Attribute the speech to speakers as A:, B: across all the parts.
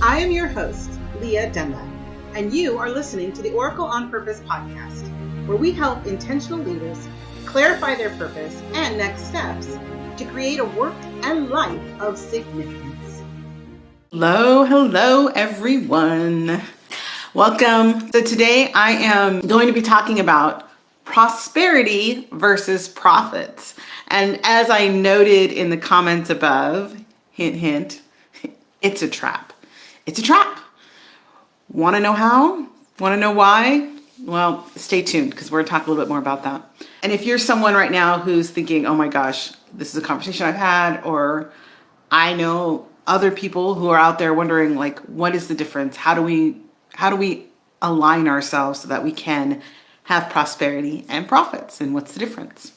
A: I am your host, Leah Dunlap, and you are listening to the Oracle on Purpose podcast, where we help intentional leaders clarify their purpose and next steps to create a work and life of significance.
B: Hello, everyone. Welcome. So today I am going to be talking about prosperity versus profits. And as I noted in the comments above, hint, hint, it's a trap. It's a trap. Want to know how? Want to know why? Well, stay tuned because we're going to talk a little bit more about that. And if you're someone right now who's thinking, oh my gosh, this is a conversation I've had, or I know other people who are out there wondering, like, what is the difference? How do we align ourselves so that we can have prosperity and profits? And what's the difference?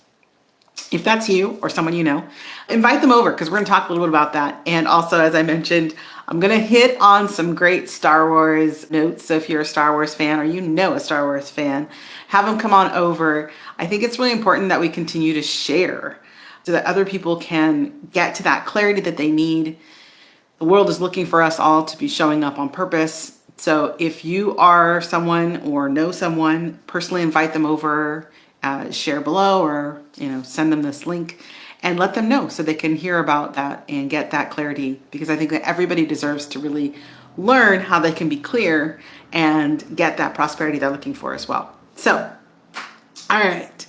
B: If that's you or someone you know, invite them over because we're going to talk a little bit about that. And also, as I mentioned, I'm going to hit on some great Star Wars notes. So if you're a Star Wars fan or you know a Star Wars fan, have them come on over. I think it's really important that we continue to share so that other people can get to that clarity that they need. The world is looking for us all to be showing up on purpose. So if you are someone or know someone, personally invite them over, share below, or send them this link and let them know so they can hear about that and get that clarity, because I think that everybody deserves to really learn how they can be clear and get that prosperity they're looking for as well. So, all right.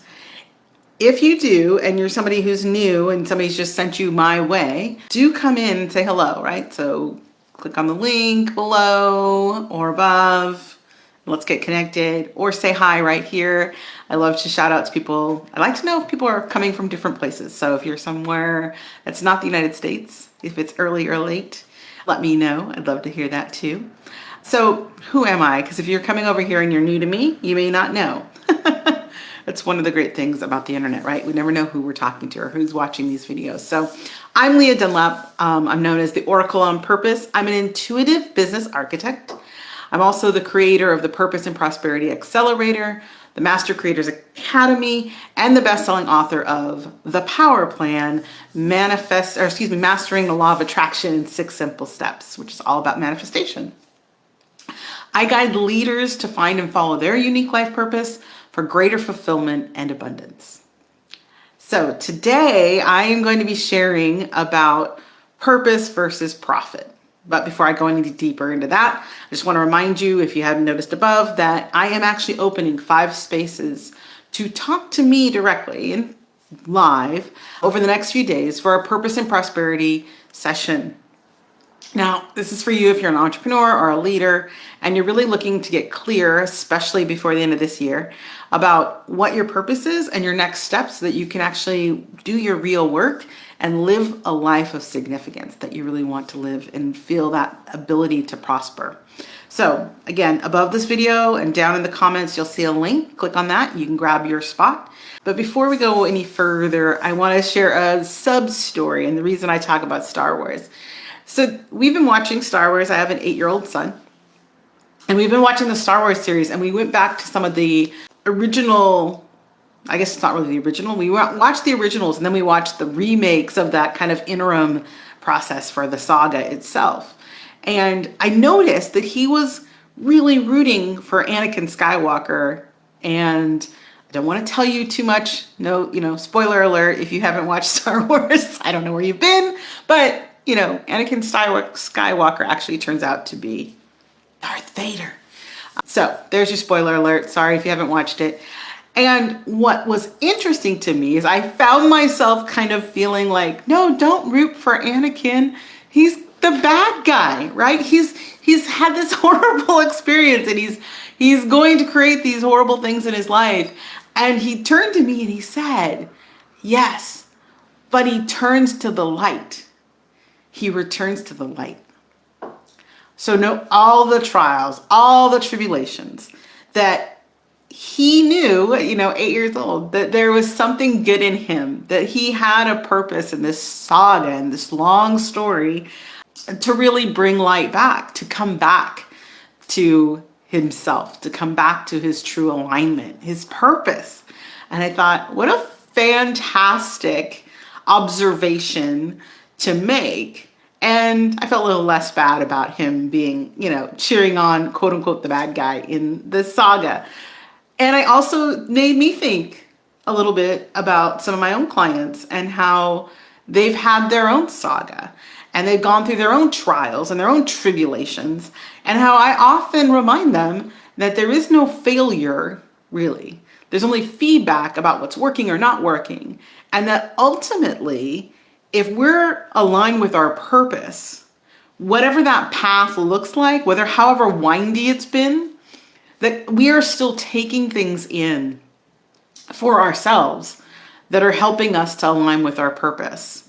B: If you do, and you're somebody who's new and somebody's just sent you my way, do come in and say hello, right? So click on the link below or above. Let's get connected, or say hi right here. I love to shout out to people. I like to know if people are coming from different places. So if you're somewhere that's not the United States, if it's early or late, let me know. I'd love to hear that too. So who am I? Because if you're coming over here and you're new to me, you may not know. That's one of the great things about the internet, right? We never know who we're talking to or who's watching these videos. So I'm Leah Dunlap. I'm known as the Oracle on Purpose. I'm an intuitive business architect. I'm also the creator of the Purpose and Prosperity Accelerator, the Master Creators Academy, and the best-selling author of The Power Plan, Mastering the Law of Attraction in 6 Simple Steps, which is all about manifestation. I guide leaders to find and follow their unique life purpose for greater fulfillment and abundance. So today I am going to be sharing about purpose versus profit. But before I go any deeper into that, I just want to remind you, if you haven't noticed above, that I am actually opening 5 spaces to talk to me directly and live over the next few days for a Purpose and Prosperity session. Now, this is for you if you're an entrepreneur or a leader and you're really looking to get clear, especially before the end of this year, about what your purpose is and your next steps so that you can actually do your real work and live a life of significance that you really want to live and feel that ability to prosper. So again, above this video and down in the comments, you'll see a link. Click on that. You can grab your spot. But before we go any further, I want to share a sub story and the reason I talk about Star Wars. So we've been watching Star Wars. I have an 8-year-old son. And we've been watching the Star Wars series, and we went back to some of the original, I guess it's not really the original. We watched the originals, and then we watched the remakes of that kind of interim process for the saga itself. And I noticed that he was really rooting for Anakin Skywalker. And I don't want to tell you too much. No, spoiler alert if you haven't watched Star Wars. I don't know where you've been, but Anakin Skywalker actually turns out to be Darth Vader. So there's your spoiler alert. Sorry if you haven't watched it. And what was interesting to me is I found myself kind of feeling like, no, don't root for Anakin. He's the bad guy, right? He's had this horrible experience and he's going to create these horrible things in his life. And he turned to me and he said, yes, but he turns to the light. He returns to the light. So know all the trials, all the tribulations that he knew, 8 years old, that there was something good in him, that he had a purpose in this saga and this long story to really bring light back, to come back to himself, to come back to his true alignment, his purpose. And I thought, what a fantastic observation to make And I felt a little less bad about him being, cheering on, quote unquote, the bad guy in the saga. And it also made me think a little bit about some of my own clients and how they've had their own saga and they've gone through their own trials and their own tribulations, and how I often remind them that there is no failure, really. There's only feedback about what's working or not working. And that ultimately, if we're aligned with our purpose, whatever that path looks like, however windy it's been, that we are still taking things in for ourselves that are helping us to align with our purpose.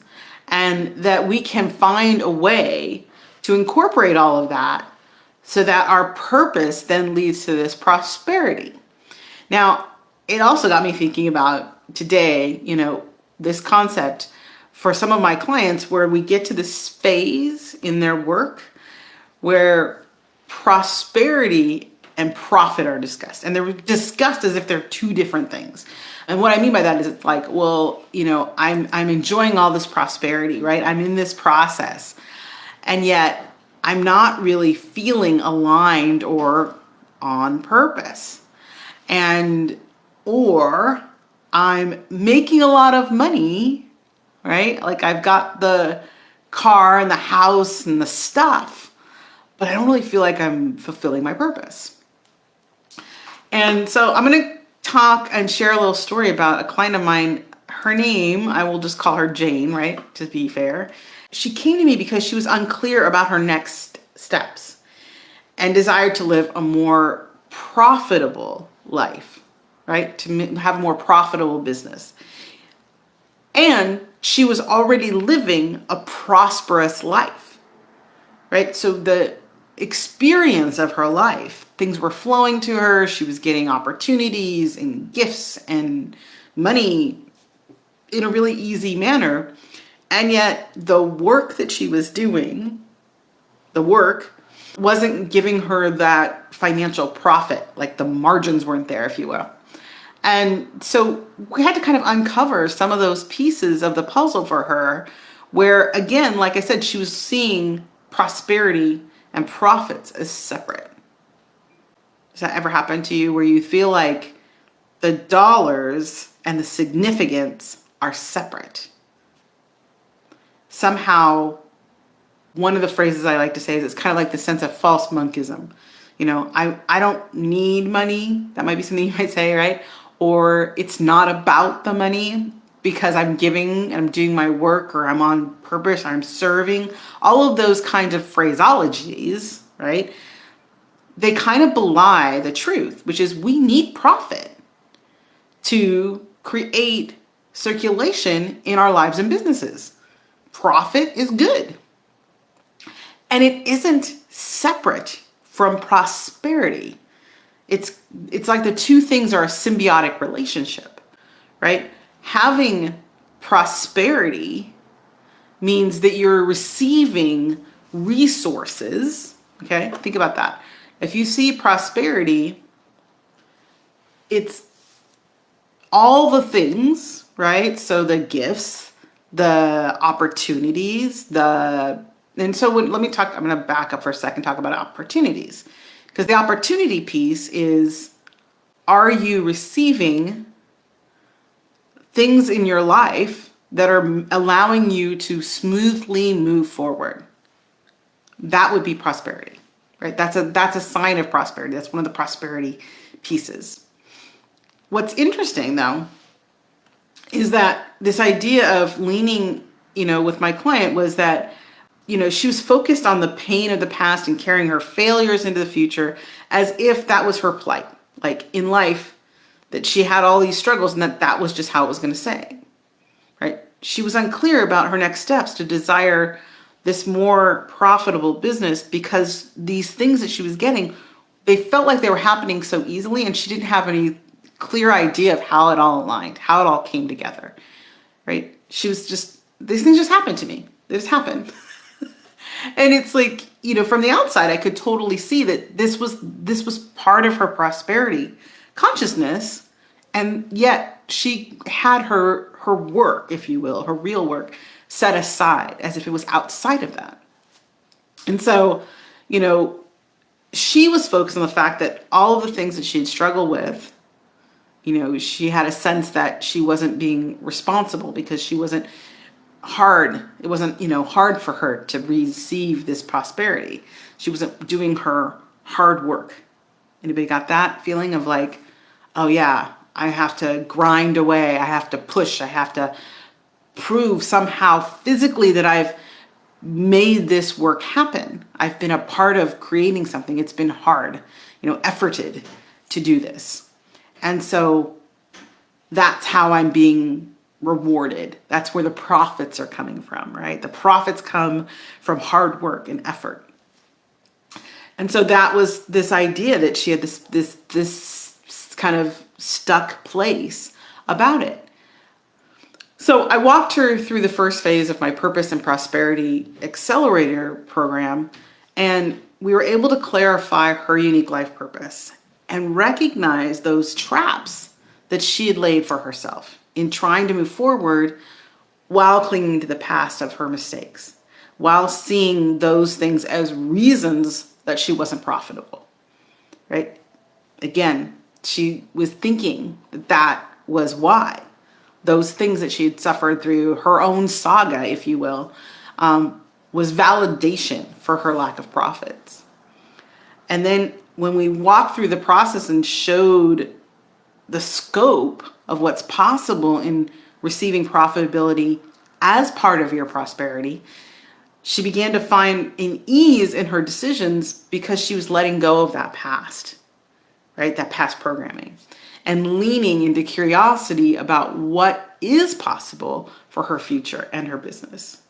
B: And that we can find a way to incorporate all of that so that our purpose then leads to this prosperity. Now, it also got me thinking about today, this concept for some of my clients where we get to this phase in their work where prosperity and profit are discussed. And they're discussed as if they're two different things. And what I mean by that is it's like, well, I'm enjoying all this prosperity, right? I'm in this process. And yet I'm not really feeling aligned or on purpose. Or I'm making a lot of money, right? Like I've got the car and the house and the stuff, but I don't really feel like I'm fulfilling my purpose. And so I'm going to talk and share a little story about a client of mine. Her name, I will just call her Jane, right? To be fair. She came to me because she was unclear about her next steps and desired to live a more profitable life, right? To have a more profitable business. And she was already living a prosperous life, right? So the experience of her life, things were flowing to her. She was getting opportunities and gifts and money in a really easy manner. And yet the work that she was doing, wasn't giving her that financial profit, like the margins weren't there, if you will. And so we had to kind of uncover some of those pieces of the puzzle for her where, again, like I said, she was seeing prosperity and profits as separate. Does that ever happen to you where you feel like the dollars and the significance are separate? Somehow, one of the phrases I like to say is it's kind of like the sense of false monkism. I don't need money. That might be something you might say, right? Or it's not about the money because I'm giving and I'm doing my work, or I'm on purpose, or I'm serving. All of those kinds of phraseologies, right? They kind of belie the truth, which is we need profit to create circulation in our lives and businesses. Profit is good. And it isn't separate from prosperity. It's like the two things are a symbiotic relationship, right? Having prosperity means that you're receiving resources, okay? Think about that. If you see prosperity, it's all the things, right? So the gifts, the opportunities, I'm going to back up for a second, talk about opportunities. Because the opportunity piece is, are you receiving things in your life that are allowing you to smoothly move forward? That would be prosperity, right? That's a sign of prosperity. That's one of the prosperity pieces. What's interesting, though, is that this idea of leaning, with my client was that, she was focused on the pain of the past and carrying her failures into the future as if that was her plight. Like in life, that she had all these struggles and that was just how it was going to stay, right? She was unclear about her next steps to desire this more profitable business because these things that she was getting, they felt like they were happening so easily, and she didn't have any clear idea of how it all aligned, how it all came together, right? She was just, these things just happened to me. They just happened. And it's like, from the outside, I could totally see that this was part of her prosperity consciousness. And yet she had her work, if you will, her real work, set aside as if it was outside of that. And so, you know, she was focused on the fact that all of the things that she'd struggled with, you know, she had a sense that she wasn't being responsible because she wasn't hard. It wasn't, you know, hard for her to receive this prosperity. She wasn't doing her hard work. Anybody got that feeling of like, oh yeah, I have to grind away. I have to push. I have to prove somehow physically that I've made this work happen. I've been a part of creating something. It's been hard, you know, efforted to do this. And so that's how I'm being rewarded. That's where the profits are coming from, right? The profits come from hard work and effort. And so that was this idea that she had this kind of stuck place about it. So I walked her through the first phase of my Purpose and Prosperity Accelerator program, and we were able to clarify her unique life purpose and recognize those traps that she had laid for herself in trying to move forward while clinging to the past of her mistakes, while seeing those things as reasons that she wasn't profitable, right? Again, she was thinking that that was why. Those things that she had suffered through her own saga, if you will, was validation for her lack of profits. And then when we walked through the process and showed the scope of what's possible in receiving profitability as part of your prosperity, she began to find an ease in her decisions because she was letting go of that past, right? That past programming, and leaning into curiosity about what is possible for her future and her business.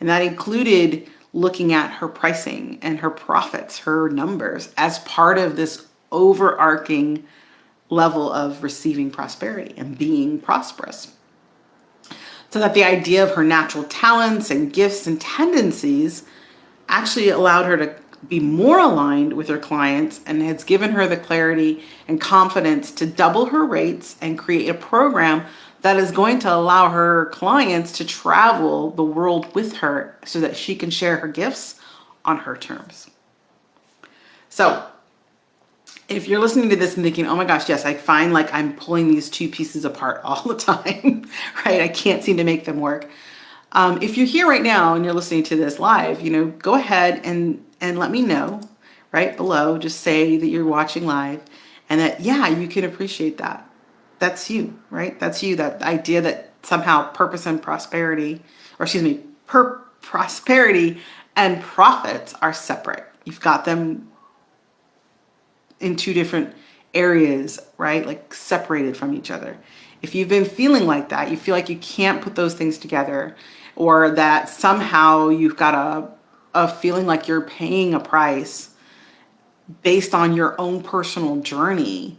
B: And that included looking at her pricing and her profits, her numbers, as part of this overarching level of receiving prosperity and being prosperous. So that the idea of her natural talents and gifts and tendencies actually allowed her to be more aligned with her clients, and has given her the clarity and confidence to double her rates and create a program that is going to allow her clients to travel the world with her so that she can share her gifts on her terms. So if you're listening to this and thinking, oh my gosh, yes, I find like I'm pulling these two pieces apart all the time, right? I can't seem to make them work. If you're here right now and you're listening to this live, you know, go ahead and let me know right below. Just say that you're watching live and that, yeah, you can appreciate that. That's you, right? That's you. That idea that somehow purpose and prosperity, or excuse me, prosperity and profits are separate. You've got them in two different areas, right? Like separated from each other. If you've been feeling like that, you feel like you can't put those things together, or that somehow you've got a feeling like you're paying a price based on your own personal journey,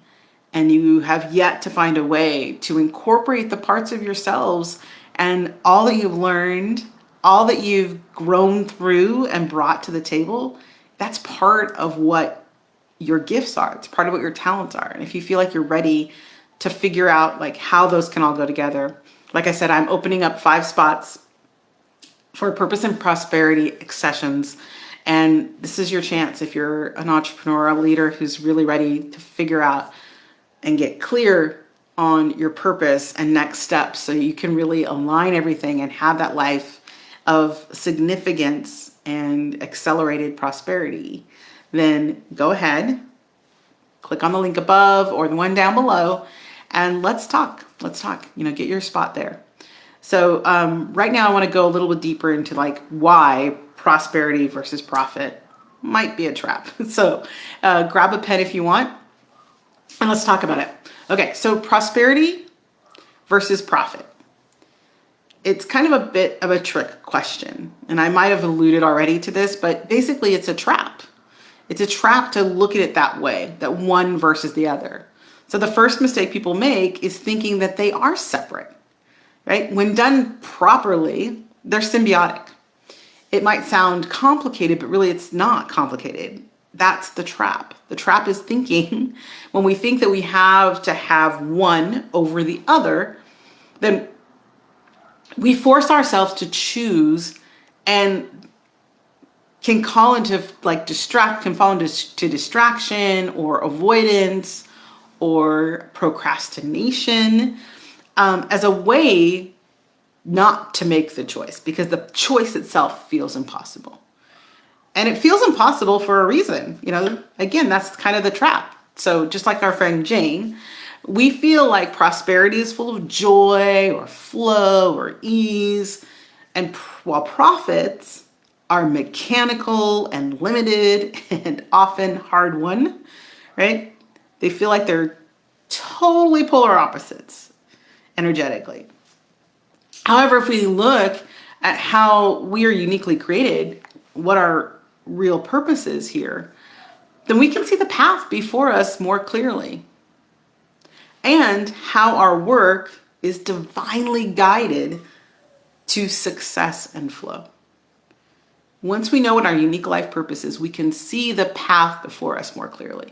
B: and you have yet to find a way to incorporate the parts of yourselves and all that you've learned, all that you've grown through and brought to the table, that's part of what your gifts are. It's part of what your talents are. And if you feel like you're ready to figure out like how those can all go together, like I said, I'm opening up 5 spots for Purpose and Prosperity sessions. And this is your chance if you're an entrepreneur, a leader who's really ready to figure out and get clear on your purpose and next steps so you can really align everything and have that life of significance and accelerated prosperity. Then go ahead, click on the link above or the one down below, and let's talk. You know, get your spot there. So right now I want to go a little bit deeper into like why prosperity versus profit might be a trap. So grab a pen if you want, and let's talk about it. Okay, so prosperity versus profit. It's kind of a bit of a trick question, and I might have alluded already to this, but basically it's a trap. It's a trap to look at it that way, that one versus the other. So the first mistake people make is thinking that they are separate, right? When done properly, they're symbiotic. It might sound complicated, but really it's not complicated. That's the trap. The trap is thinking when we think that we have to have one over the other, then we force ourselves to choose and can fall into distraction or avoidance or procrastination as a way not to make the choice, because the choice itself feels impossible. And it feels impossible for a reason. Again, that's kind of the trap. So just like our friend Jane, we feel like prosperity is full of joy or flow or ease, and while profits are mechanical and limited and often hard won, right? They feel like they're totally polar opposites energetically. However, if we look at how we are uniquely created, what our real purpose is here, then we can see the path before us more clearly, and how our work is divinely guided to success and flow. Once we know what our unique life purpose is, we can see the path before us more clearly.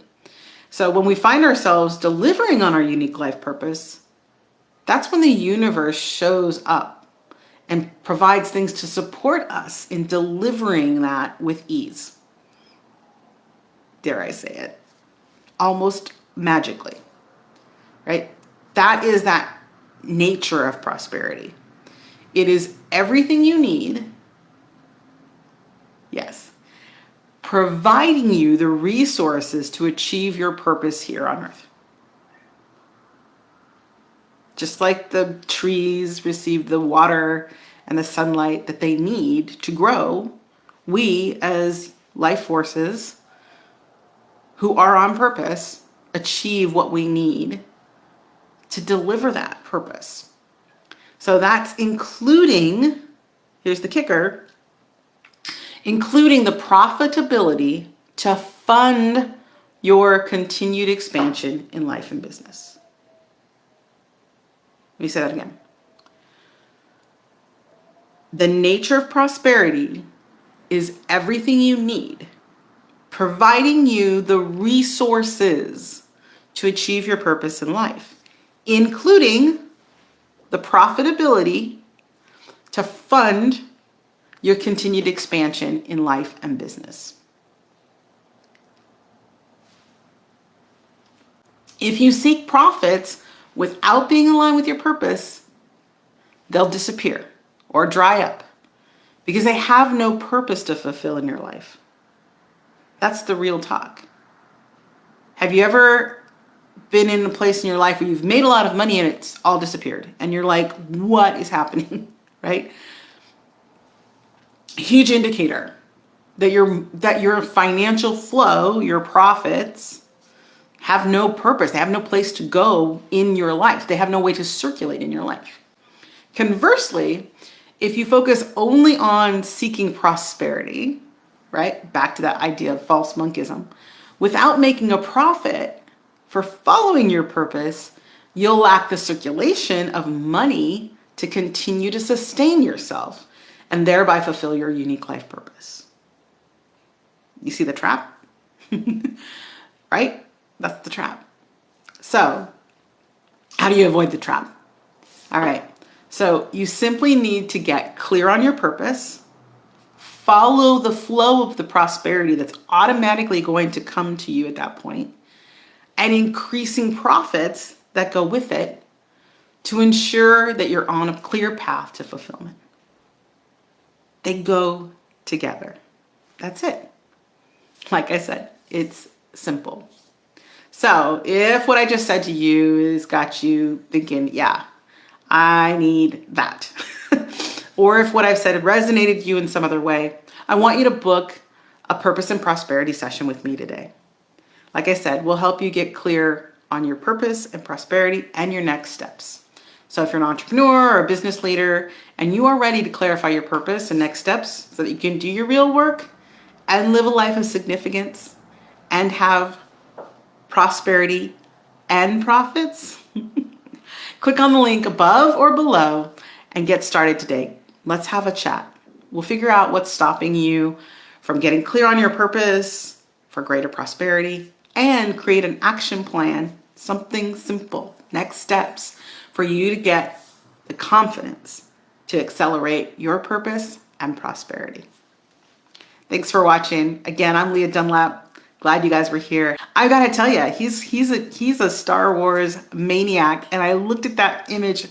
B: So when we find ourselves delivering on our unique life purpose, that's when the universe shows up and provides things to support us in delivering that with ease. Dare I say it? Almost magically, right? That is that nature of prosperity. It is everything you need, yes, providing you the resources to achieve your purpose here on earth. Just like the trees receive the water and the sunlight that they need to grow, we as life forces who are on purpose achieve what we need to deliver that purpose. So that's including, here's the kicker, including the profitability to fund your continued expansion in life and business. Let me say that again. The nature of prosperity is everything you need, providing you the resources to achieve your purpose in life, including the profitability to fund your continued expansion in life and business. If you seek profits without being aligned with your purpose, they'll disappear or dry up because they have no purpose to fulfill in your life. That's the real talk. Have you ever been in a place in your life where you've made a lot of money and it's all disappeared and you're like, what is happening, right? Huge indicator that your financial flow, your profits, have no purpose. They have no place to go in your life. They have no way to circulate in your life. Conversely, if you focus only on seeking prosperity, right? Back to that idea of false monkism, without making a profit for following your purpose, you'll lack the circulation of money to continue to sustain yourself and thereby fulfill your unique life purpose. You see the trap? Right? That's the trap. So, how do you avoid the trap? All right. So, you simply need to get clear on your purpose, follow the flow of the prosperity that's automatically going to come to you at that point, and increasing profits that go with it to ensure that you're on a clear path to fulfillment. They go together. That's it. Like I said, it's simple. So if what I just said to you has got you thinking, yeah, I need that. Or if what I've said resonated with you in some other way, I want you to book a purpose and prosperity session with me today. Like I said, we'll help you get clear on your purpose and prosperity and your next steps. So if you're an entrepreneur or a business leader and you are ready to clarify your purpose and next steps so that you can do your real work and live a life of significance and have prosperity and profits, click on the link above or below and get started today. Let's have a chat. We'll figure out what's stopping you from getting clear on your purpose for greater prosperity and create an action plan, something simple, next steps for you to get the confidence to accelerate your purpose and prosperity. Thanks for watching. Again, I'm Leah Dunlap. Glad you guys were here. I gotta tell you, he's a Star Wars maniac, and I looked at that image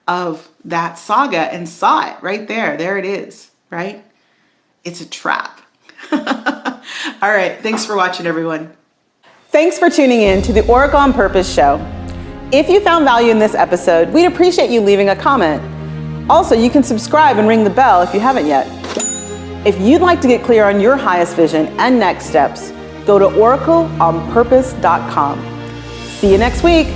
B: of that saga and saw it right there. There it is, right? It's a trap. All right, thanks for watching, everyone. Thanks for tuning in to the Oracle on Purpose show. If you found value in this episode, we'd appreciate you leaving a comment. Also, you can subscribe and ring the bell if you haven't yet. If you'd like to get clear on your highest vision and next steps, go to oracleonpurpose.com. See you next week.